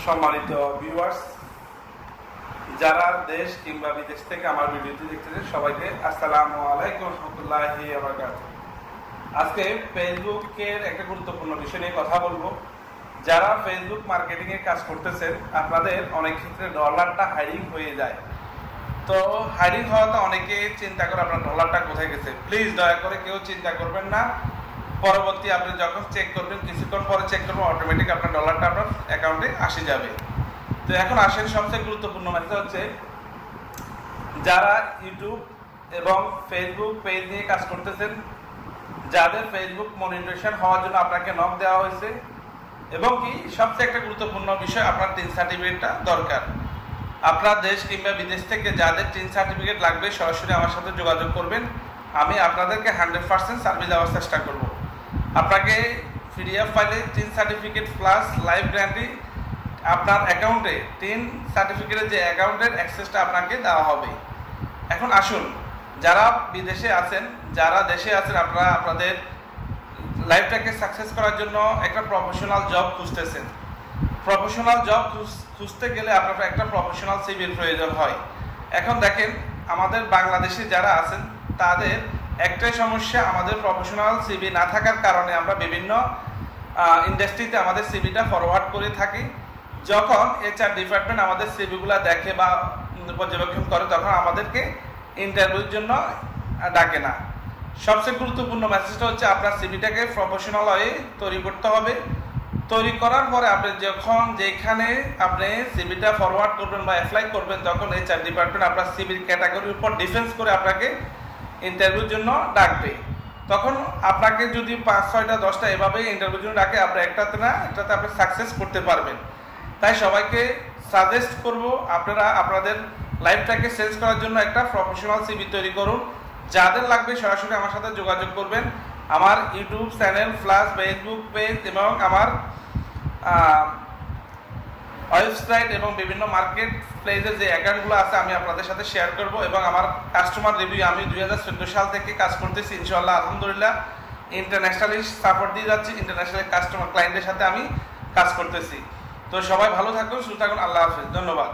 সম্মানিত ভিউয়ার্স, যারা দেশ কিংবা বিদেশ থেকে আমার ভিডিওটি দেখতেছেন সবাইকে আসসালামু আলাইকুম রহমতুল্লাহি ওয়া বারাকাতুহু। আজকে ফেসবুকের একটা গুরুত্বপূর্ণ বিষয় নিয়ে কথা বলবো। যারা ফেসবুক মার্কেটিং এর কাজ করতেছেন, আপনাদের অনেক ক্ষেত্রে ডলারটা হাইডিং হয়ে যায়। তো হাইডিং হওয়াতে অনেকে চিন্তা করে আপনার ডলারটা কোথায় গেছে। প্লিজ দয়া করে কেউ চিন্তা করবেন না। পরবর্তী আপনি যখন চেক করবেন, কিছুক্ষণ পরে চেক করবেন, অটোমেটিক আপনার ডলারটা আপনার অ্যাকাউন্টে আসে যাবে। তো এখন আসেন সবচেয়ে গুরুত্বপূর্ণ মেসেজ হচ্ছে, যারা ইউটিউব এবং ফেসবুক পেজ নিয়ে কাজ করতেছেন, যাদের ফেসবুক মনিটরেশন হওয়ার জন্য আপনাকে নক দেওয়া হয়েছে, এবং কি সবচেয়ে একটা গুরুত্বপূর্ণ বিষয়, আপনার টিন সার্টিফিকেটটা দরকার। আপনার দেশ কিংবা বিদেশ থেকে যাদের টিন সার্টিফিকেট লাগবে সরাসরি আমার সাথে যোগাযোগ করবেন। আমি আপনাদেরকে 100% সার্ভিস দেওয়ার চেষ্টা করব। আপনাকে পিডিএফ ফাইলে tin certificate plus live guarantee আপনার অ্যাকাউন্টে, টিন সার্টিফিকেটের যে অ্যাকাউন্টের অ্যাক্সেসটা আপনাকে দেওয়া হবে। এখন আসুন, যারা বিদেশে আছেন, যারা দেশে আছেন, আপনারা আপনাদের লাইফটাকে সাকসেস করার জন্য একটা প্রফেশনাল জব খুঁজতেছেন। প্রফেশনাল জব খুঁজতে গেলে আপনার একটা প্রফেশনাল সিভির প্রয়োজন হয়। এখন দেখেন, আমাদের বাংলাদেশে যারা আছেন তাদের একটাই সমস্যা, আমাদের প্রফেশনাল সিভি না থাকার কারণে আমরা বিভিন্ন ইন্ডাস্ট্রিতে আমাদের সিভিটা ফরওয়ার্ড করে থাকি। যখন HR ডিপার্টমেন্ট আমাদের সিভিগুলো দেখে বা পর্যবেক্ষণ করে, তখন আমাদেরকে ইন্টারভিউর জন্য ডাকে না। সবচেয়ে গুরুত্বপূর্ণ মেসেজটা হচ্ছে, আপনার সিভিটাকে প্রফেশনাল হয়ে তৈরি করতে হবে। তৈরি করার পরে আপনি যখন যেখানে আপনি সিভিটা ফরওয়ার্ড করবেন বা অ্যাপ্লাই করবেন, তখন HR ডিপার্টমেন্ট আপনার সিভির ক্যাটাগরির উপর ডিফেন্স করে আপনাকে ইন্টারভিউর জন্য ডাকবে। তখন আপনাকে যদি 5, 6টা 10টা এভাবে ইন্টারভিউর জন্য ডাকে, আপনি একটাতে আপনি সাকসেস করতে পারবেন। তাই সবাইকে সাজেস্ট করব, আপনারা আপনাদের লাইফটাকে চেঞ্জ করার জন্য একটা প্রফেশনাল সিভি তৈরি করুন। যাদের লাগবে সরাসরি আমার সাথে যোগাযোগ করবেন। আমার YouTube channel plus Facebook page এবং আমার ওয়েবসাইট এবং বিভিন্ন মার্কেট প্লেসের যে অ্যাকাউন্টগুলো আছে আমি আপনাদের সাথে শেয়ার করব। এবং আমার কাস্টমার রিভিউ, আমি 2014 সাল থেকে কাজ করতেছি, ইনশাআল্লাহ আলহামদুলিল্লাহ ইন্টারন্যাশনালি সাপোর্ট দিয়ে যাচ্ছি। ইন্টারন্যাশনাল কাস্টমার ক্লায়েন্টের সাথে আমি কাজ করতেছি। তো সবাই ভালো থাকুন, সুস্থ থাকুন। আল্লাহ হাফেজ, ধন্যবাদ।